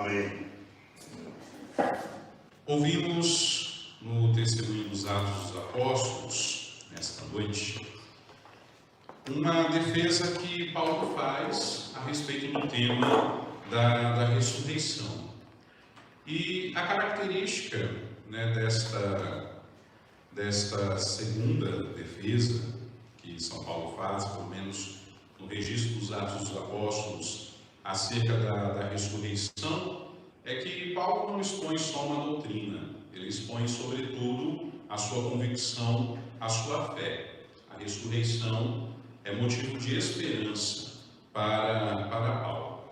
Amém. Ouvimos no testemunho dos Atos dos Apóstolos, nesta noite, uma defesa que Paulo faz a respeito do tema da ressurreição. E a característica, desta segunda defesa que São Paulo faz, pelo menos no registro dos Atos dos Apóstolos, acerca da ressurreição, é que Paulo não expõe só uma doutrina, ele expõe sobretudo a sua convicção, a sua fé. A ressurreição é motivo de esperança para Paulo.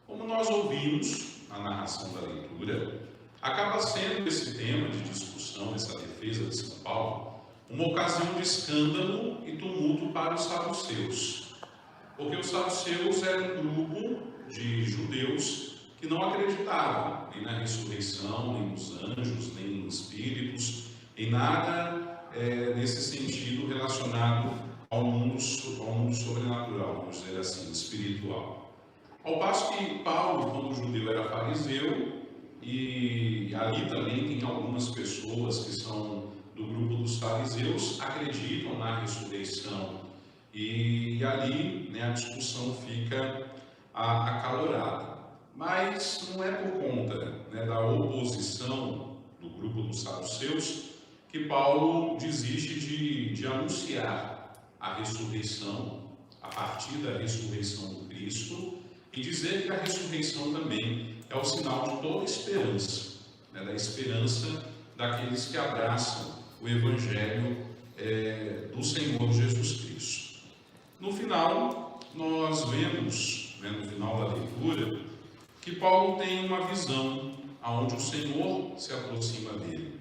Como nós ouvimos na narração da leitura, acaba sendo esse tema de discussão, essa defesa de São Paulo, uma ocasião de escândalo e tumulto para os saduceus. Porque os saduceus eram um grupo de judeus que não acreditavam nem na ressurreição, nem nos anjos, nem em espíritos, em nada nesse sentido relacionado ao mundo sobrenatural, vamos dizer assim, espiritual. Ao passo que Paulo, quando judeu, era fariseu, e ali também tem algumas pessoas que são do grupo dos fariseus, acreditam na ressurreição, e ali a discussão fica acalorada. Mas não é por conta da oposição do grupo dos saduceus que Paulo desiste de anunciar a ressurreição, a partir da ressurreição do Cristo, e dizer que a ressurreição também é o sinal de toda esperança, da esperança daqueles que abraçam o Evangelho do Senhor Jesus Cristo. No final, nós vemos, no final da leitura, que Paulo tem uma visão onde o Senhor se aproxima dele.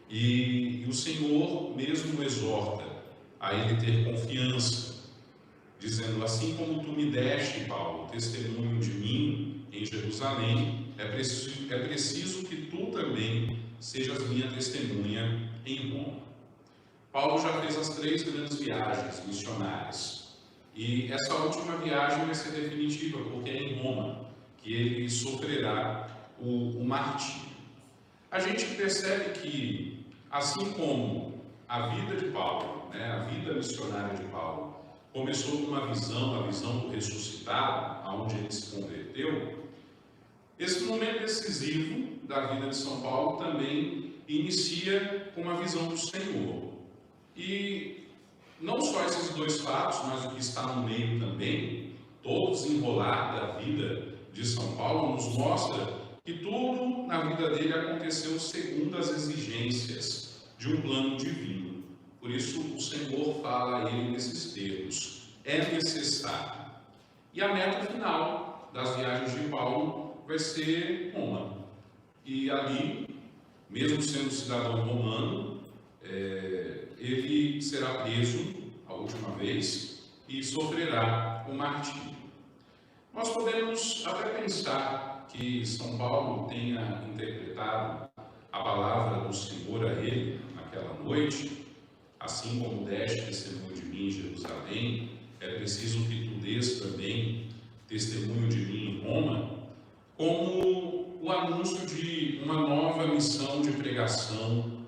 E o Senhor mesmo o exorta a ele ter confiança, dizendo: assim como tu me deste, Paulo, testemunho de mim em Jerusalém, é preciso que tu também sejas minha testemunha em Roma. Paulo já fez as 3 grandes viagens missionárias. E essa última viagem vai ser definitiva, porque é em Roma que ele sofrerá o martírio. A gente percebe que, assim como a vida de Paulo, a vida missionária de Paulo, começou com uma visão, a visão do ressuscitado, aonde ele se converteu, esse momento decisivo da vida de São Paulo também inicia com uma visão do Senhor. E não só esses 2 fatos, mas o que está no meio também, todo o desenrolar da vida de São Paulo nos mostra que tudo na vida dele aconteceu segundo as exigências de um plano divino. Por isso o Senhor fala a ele nesses termos: é necessário. E a meta final das viagens de Paulo vai ser Roma. E ali, mesmo sendo cidadão romano, ele será preso a última vez e sofrerá o martírio. Nós podemos até pensar que São Paulo tenha interpretado a palavra do Senhor a ele naquela noite, assim como deste testemunho de mim em Jerusalém, é preciso que tu dês também testemunho de mim em Roma, como o anúncio de uma nova missão de pregação,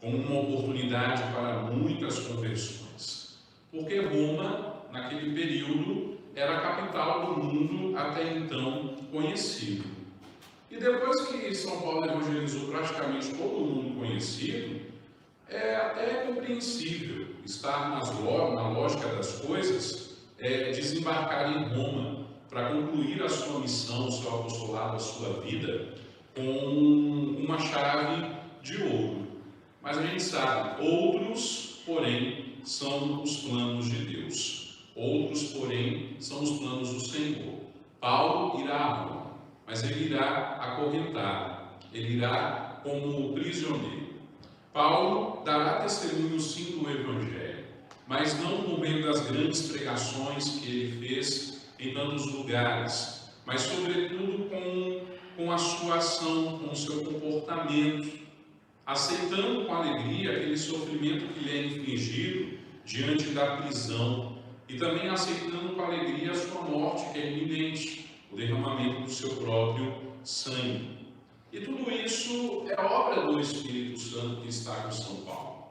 como uma oportunidade para muitas conversões. Porque Roma, naquele período, era a capital do mundo até então conhecido. E depois que São Paulo evangelizou praticamente todo o mundo conhecido, é até compreensível estar na lógica das coisas, desembarcar em Roma para concluir a sua missão, o seu apostolado, a sua vida, com uma chave de ouro. Mas a gente sabe, outros, porém, são os planos de Deus. Outros, porém, são os planos do Senhor. Paulo irá a Roma, mas ele irá acorrentado, ele irá como prisioneiro. Paulo dará testemunho sim do Evangelho, mas não no meio das grandes pregações que ele fez em tantos lugares, mas sobretudo com a sua ação, com o seu comportamento, aceitando com alegria aquele sofrimento que lhe é infligido diante da prisão, e também aceitando com alegria a sua morte, que é iminente, o derramamento do seu próprio sangue. E tudo isso é obra do Espírito Santo que está com São Paulo.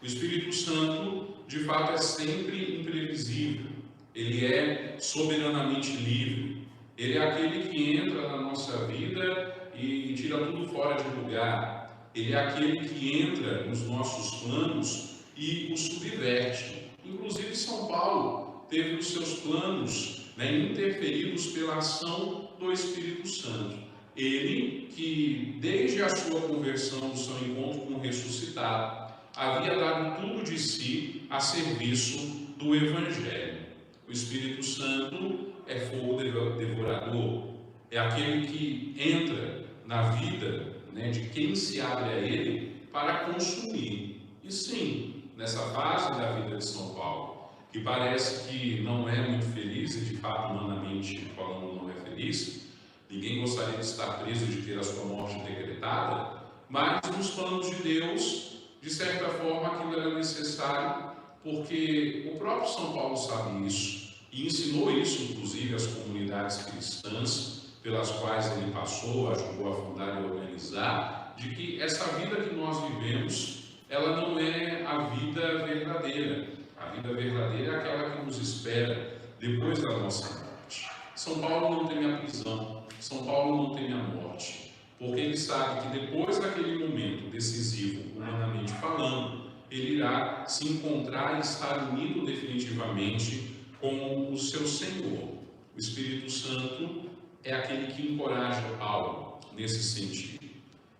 O Espírito Santo, de fato, é sempre imprevisível. Ele é soberanamente livre. Ele é aquele que entra na nossa vida e tira tudo fora de lugar. Ele é aquele que entra nos nossos planos e os subverte. Inclusive, São Paulo teve os seus planos interferidos pela ação do Espírito Santo. Ele, que desde a sua conversão, do seu encontro com o ressuscitado, havia dado tudo de si a serviço do Evangelho. O Espírito Santo é fogo devorador, é aquele que entra na vida de quem se abre a ele para consumir. E sim, nessa fase da vida de São Paulo, que parece que não é muito feliz, e de fato, humanamente falando, não é feliz, ninguém gostaria de estar preso, de ter a sua morte decretada, mas nos planos de Deus, de certa forma, aquilo era necessário, porque o próprio São Paulo sabe isso, e ensinou isso, inclusive, às comunidades cristãs, pelas quais ele passou, ajudou a fundar e organizar, de que essa vida que nós vivemos, ela não é a vida verdadeira. A vida verdadeira é aquela que nos espera depois da nossa morte. São Paulo não teme a prisão, São Paulo não teme a morte, porque ele sabe que depois daquele momento decisivo, humanamente falando, ele irá se encontrar e estar unido definitivamente com o seu Senhor. O Espírito Santo é aquele que encoraja Paulo nesse sentido.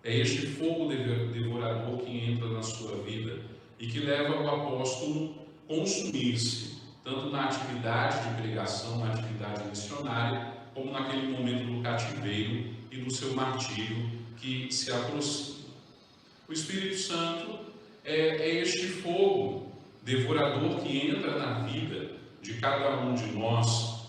É este fogo devorador que entra na sua vida e que leva o apóstolo a consumir-se, tanto na atividade de pregação, na atividade missionária, como naquele momento do cativeiro e do seu martírio que se aproxima. O Espírito Santo é este fogo devorador que entra na vida de cada um de nós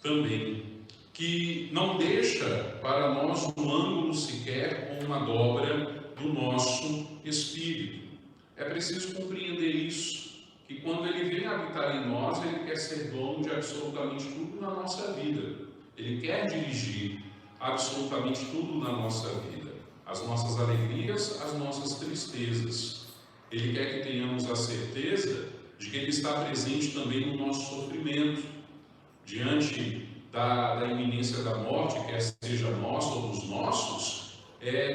também, que não deixa para nós um ângulo sequer ou uma dobra do nosso espírito. É preciso compreender isso, que quando ele vem habitar em nós, ele quer ser dono de absolutamente tudo na nossa vida. Ele quer dirigir absolutamente tudo na nossa vida. As nossas alegrias, as nossas tristezas. Ele quer que tenhamos a certeza de que ele está presente também no nosso sofrimento, diante da iminência da morte, quer seja nossa ou dos nossos,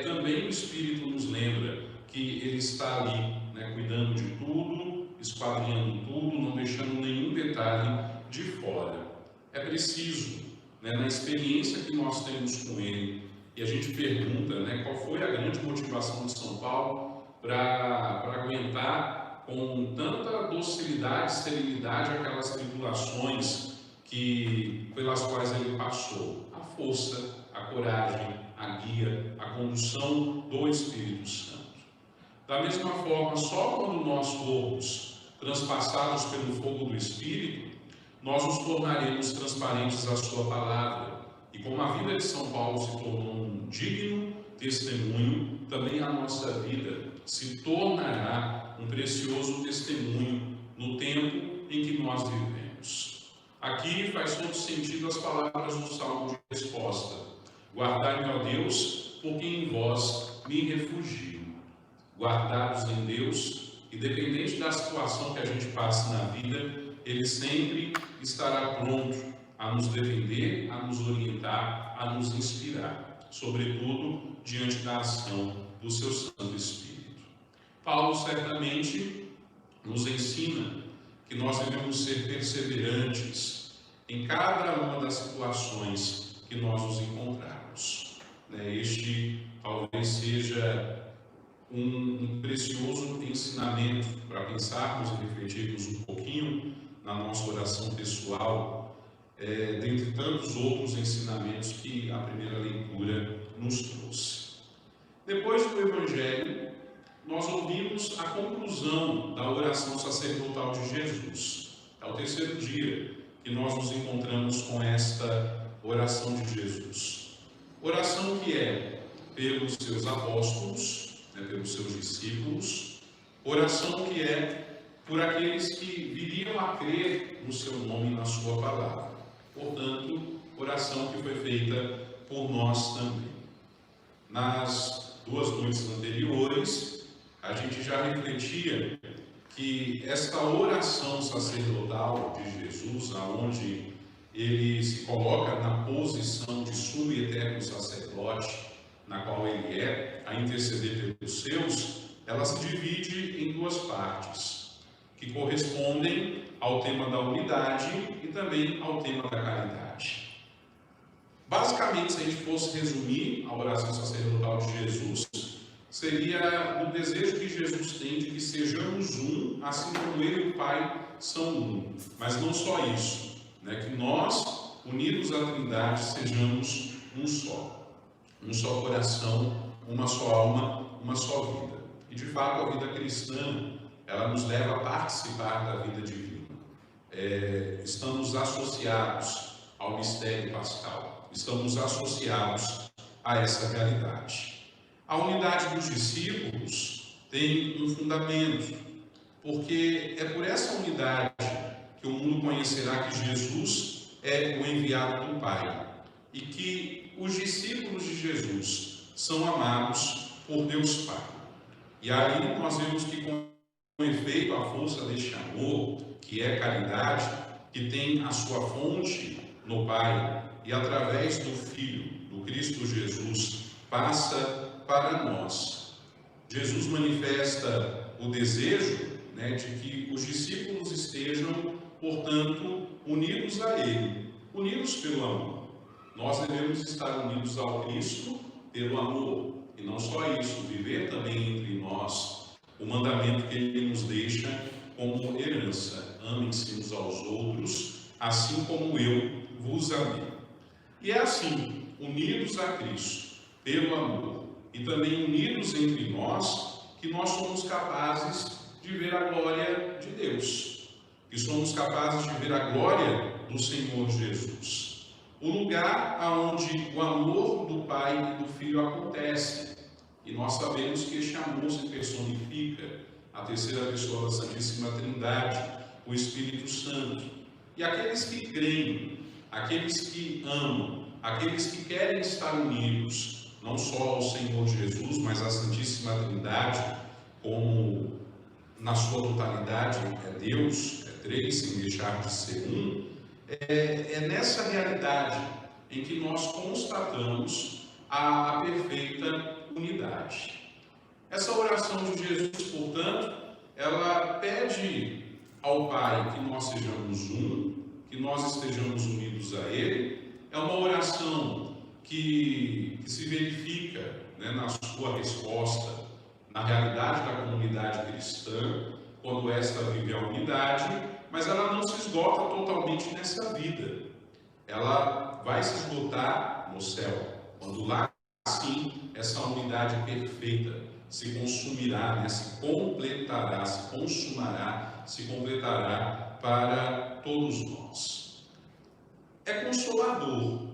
também o Espírito nos lembra que ele está ali, cuidando de tudo, esquadrinhando tudo, não deixando nenhum detalhe de fora. É preciso, na experiência que nós temos com ele, e a gente pergunta qual foi a grande motivação de São Paulo para aguentar com tanta docilidade, serenidade aquelas tribulações pelas quais ele passou. A força, a coragem, a guia, a condução do Espírito Santo. Da mesma forma, só quando nós formos transpassados pelo fogo do Espírito, nós nos tornaremos transparentes à sua palavra. E como a vida de São Paulo se tornou um digno testemunho, também a nossa vida se tornará um precioso testemunho no tempo em que nós vivemos. Aqui faz todo sentido as palavras do Salmo de resposta. Guardai-me, ó Deus, porque em vós me refugio. Guardados em Deus, independente da situação que a gente passe na vida, Ele sempre estará pronto a nos defender, a nos orientar, a nos inspirar, sobretudo diante da ação do seu Santo Espírito. Paulo certamente nos ensina que nós devemos ser perseverantes em cada uma das situações que nós nos encontrarmos. Este talvez seja um precioso ensinamento para pensarmos e refletirmos um pouquinho na nossa oração pessoal, dentre tantos outros ensinamentos que a primeira leitura nos trouxe. Depois do Evangelho, nós ouvimos a conclusão da oração sacerdotal de Jesus. É o terceiro dia que nós nos encontramos com esta oração de Jesus. Oração que é pelos seus apóstolos, pelos seus discípulos, oração que é por aqueles que viriam a crer no seu nome e na sua palavra. Portanto, oração que foi feita por nós também. Nas 2 noites anteriores, a gente já refletia que esta oração sacerdotal de Jesus, aonde ele se coloca na posição de sumo e eterno sacerdote, na qual ele é, a interceder pelos seus, ela se divide em 2 partes, que correspondem ao tema da unidade e também ao tema da caridade. Basicamente, se a gente fosse resumir a oração sacerdotal de Jesus, seria o desejo que Jesus tem de que sejamos um, assim como Ele e o Pai são um. Mas não só isso, né? Que nós, unidos à Trindade, sejamos um só coração, uma só alma, uma só vida. E de fato a vida cristã, ela nos leva a participar da vida divina. Estamos associados ao mistério pascal, estamos associados a essa realidade. A unidade dos discípulos tem um fundamento, porque é por essa unidade que o mundo conhecerá que Jesus é o enviado do Pai e que os discípulos de Jesus são amados por Deus Pai. E aí nós vemos que com efeito a força deste amor, que é caridade, que tem a sua fonte no Pai e através do Filho, do Cristo Jesus, passa para nós. Jesus manifesta o desejo, de que os discípulos estejam, portanto, unidos a Ele, unidos pelo amor. Nós devemos estar unidos ao Cristo pelo amor, e não só isso, viver também entre nós o mandamento que Ele nos deixa como herança: amem-se uns aos outros, assim como eu vos amei. E é assim, unidos a Cristo pelo amor e também unidos entre nós, que nós somos capazes de ver a glória de Deus, que somos capazes de ver a glória do Senhor Jesus, o lugar aonde o amor do Pai e do Filho acontece. E nós sabemos que este amor se personifica a terceira pessoa da Santíssima Trindade, o Espírito Santo. E aqueles que creem, aqueles que amam, aqueles que querem estar unidos, não só ao Senhor Jesus, mas à Santíssima Trindade, como na sua totalidade é Deus, é 3, sem deixar de ser um, é nessa realidade em que nós constatamos a perfeita unidade. Essa oração de Jesus, portanto, ela pede ao Pai que nós sejamos um, que nós estejamos unidos a Ele. É uma oração que se verifica, na sua resposta, na realidade da comunidade cristã, quando esta vive a unidade, mas ela não se esgota totalmente nessa vida. Ela vai se esgotar no céu, quando lá, sim, essa unidade perfeita se consumirá, se completará, se consumará, se completará para todos nós. É consolador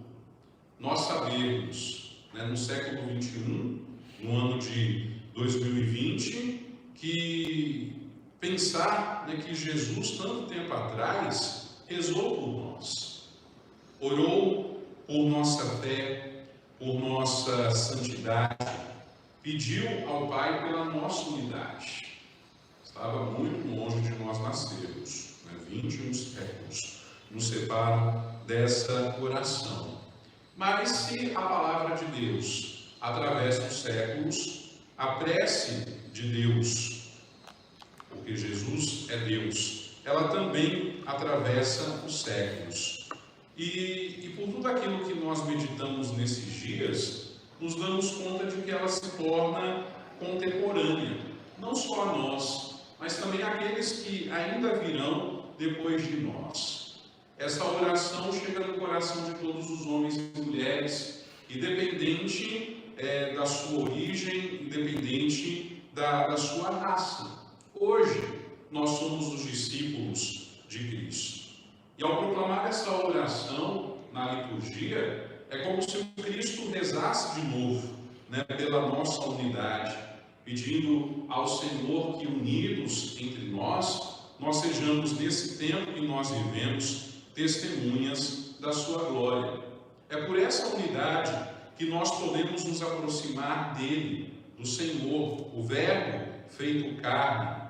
nós sabermos, no século XXI, no ano de 2020, que pensar que Jesus, tanto tempo atrás, rezou por nós, orou por nossa fé, por nossa santidade, pediu ao Pai pela nossa unidade. Estava muito longe de nós nascermos, 21 séculos nos separam dessa oração. Mas se a palavra de Deus atravessa os séculos, a prece de Deus, porque Jesus é Deus, ela também atravessa os séculos. E por tudo aquilo que nós meditamos nesses dias, nos damos conta de que ela se torna contemporânea, não só a nós, mas também àqueles que ainda virão depois de nós. Essa oração chega no coração de todos os homens e mulheres, independente da sua origem, independente da sua raça. Hoje, nós somos os discípulos de Cristo. E ao proclamar essa oração na liturgia, é como se o Cristo rezasse de novo, pela nossa unidade, pedindo ao Senhor que, unidos entre nós sejamos, nesse tempo que nós vivemos, testemunhas da sua glória. É por essa unidade que nós podemos nos aproximar dele, do Senhor, o Verbo feito carne,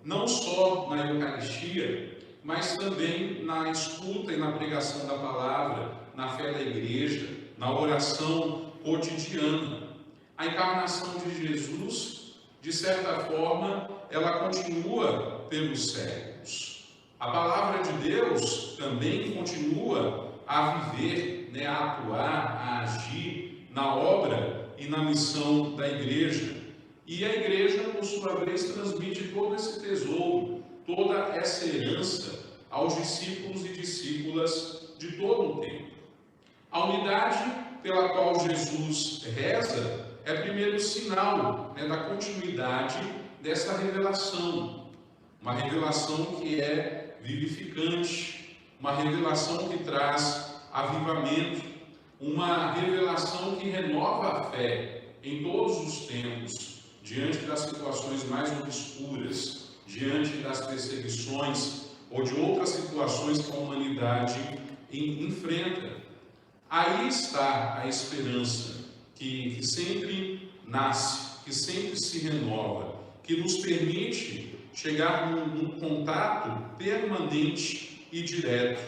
não só na Eucaristia, mas também na escuta e na pregação da palavra, na fé da igreja, na oração cotidiana. A encarnação de Jesus, de certa forma, ela continua pelos séculos. A palavra de Deus também continua a viver, a atuar, a agir na obra e na missão da igreja. E a igreja, por sua vez, transmite todo esse tesouro, toda essa herança aos discípulos e discípulas de todo o tempo. A unidade pela qual Jesus reza é o primeiro sinal da continuidade dessa revelação. Uma revelação que é vivificante, uma revelação que traz avivamento, uma revelação que renova a fé em todos os tempos, diante das situações mais obscuras, diante das perseguições ou de outras situações que a humanidade enfrenta. Aí está a esperança que sempre nasce, que sempre se renova, que nos permite chegar num contato permanente e direto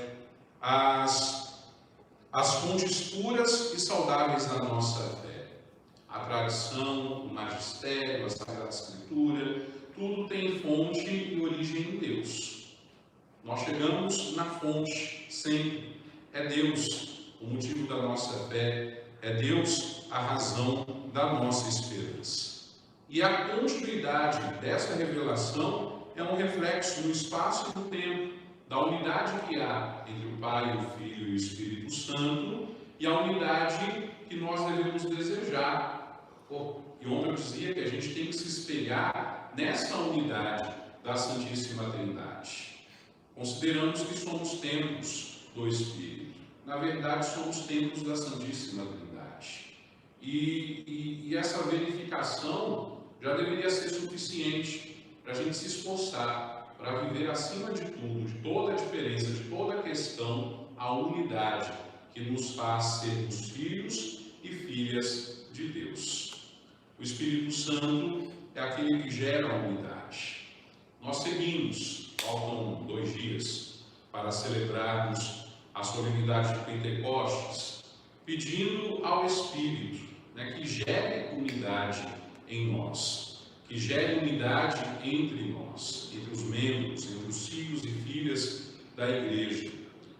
às fontes puras e saudáveis da nossa fé. A tradição, o magistério, a Sagrada Escritura, tudo tem fonte e origem em Deus. Nós chegamos na fonte sempre. É Deus o motivo da nossa fé, é Deus a razão da nossa esperança. E a continuidade dessa revelação é um reflexo no espaço e no tempo, da unidade que há entre o Pai, o Filho e o Espírito Santo, e a unidade que nós devemos desejar. E ontem eu dizia que a gente tem que se espelhar nessa unidade da Santíssima Trindade. Consideramos que somos templos do Espírito. Na verdade, somos templos da Santíssima Trindade. E essa verificação já deveria ser suficiente para a gente se esforçar, para viver acima de tudo, de toda a diferença, de toda a questão, a unidade que nos faz sermos filhos e filhas de Deus. O Espírito Santo é aquele que gera a unidade. Nós seguimos, faltam 2 dias para celebrarmos a solenidade de Pentecostes, pedindo ao Espírito que gere unidade em nós, que gere unidade entre nós, entre os membros, entre os filhos e filhas da igreja,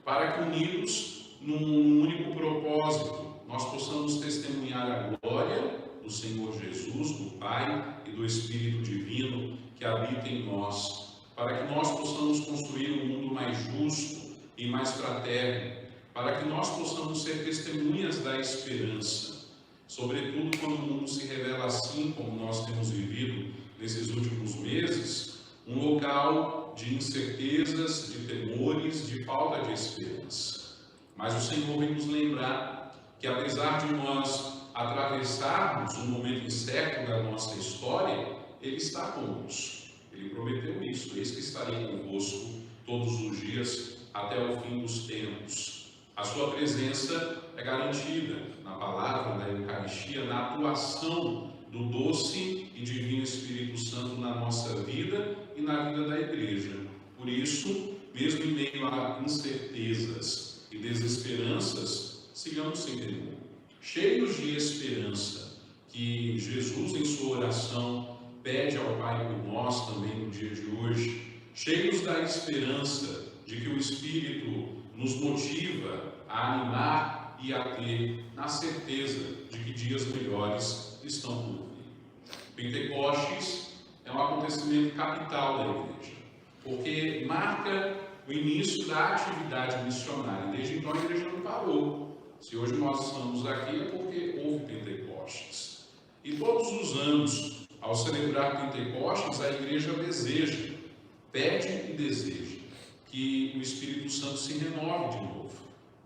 para que unidos num único propósito, nós possamos testemunhar a glória do Senhor Jesus, do Pai e do Espírito Divino que habita em nós, para que nós possamos construir um mundo mais justo e mais fraterno, para que nós possamos ser testemunhas da esperança, sobretudo quando o mundo se revela assim como nós temos vivido nesses últimos meses, um local de incertezas, de temores, de falta de esperança. Mas o Senhor vem nos lembrar que apesar de nós atravessarmos um momento incerto da nossa história, Ele está conosco. Ele prometeu isso: eis que estarei convosco todos os dias até o fim dos tempos. A sua presença é garantida na palavra, na Eucaristia, na atuação do doce e divino Espírito Santo na nossa vida e na vida da igreja. Por isso, mesmo em meio a incertezas e desesperanças, sigamos sem temor, cheios de esperança, que Jesus, em sua oração, pede ao Pai por nós também no dia de hoje, cheios da esperança de que o Espírito nos motiva a animar e a ter na certeza de que dias melhores estão por vir. Pentecostes é um acontecimento capital da igreja, porque marca o início da atividade missionária. Desde então a igreja não parou. Se hoje nós estamos aqui é porque houve Pentecostes. E todos os anos, ao celebrar Pentecostes, a igreja deseja, pede e deseja que o Espírito Santo se renove de novo,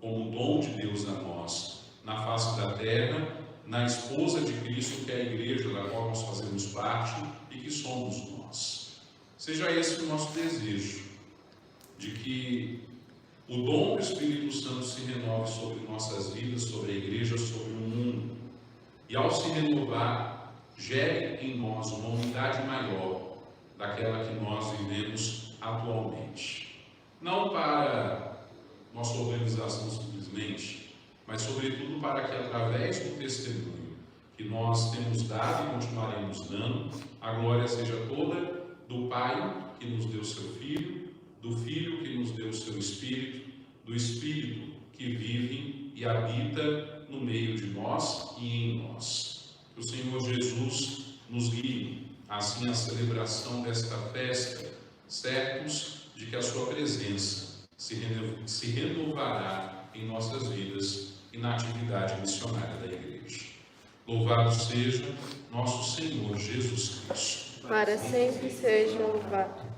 como dom de Deus a nós, na face da terra, na esposa de Cristo, que é a igreja da qual nós fazemos parte e que somos nós. Seja esse o nosso desejo, de que o dom do Espírito Santo se renove sobre nossas vidas, sobre a igreja, sobre o mundo. E ao se renovar, gere em nós uma unidade maior daquela que nós vivemos atualmente. Não para nossa organização simplesmente, mas sobretudo para que através do testemunho que nós temos dado e continuaremos dando, a glória seja toda do Pai que nos deu seu Filho, do Filho que nos deu seu Espírito, do Espírito que vive e habita no meio de nós e em nós. Que o Senhor Jesus nos guie, assim, a celebração desta festa, certos de que a sua presença se renovará em nossas vidas e na atividade missionária da Igreja. Louvado seja nosso Senhor Jesus Cristo. Para sempre seja louvado.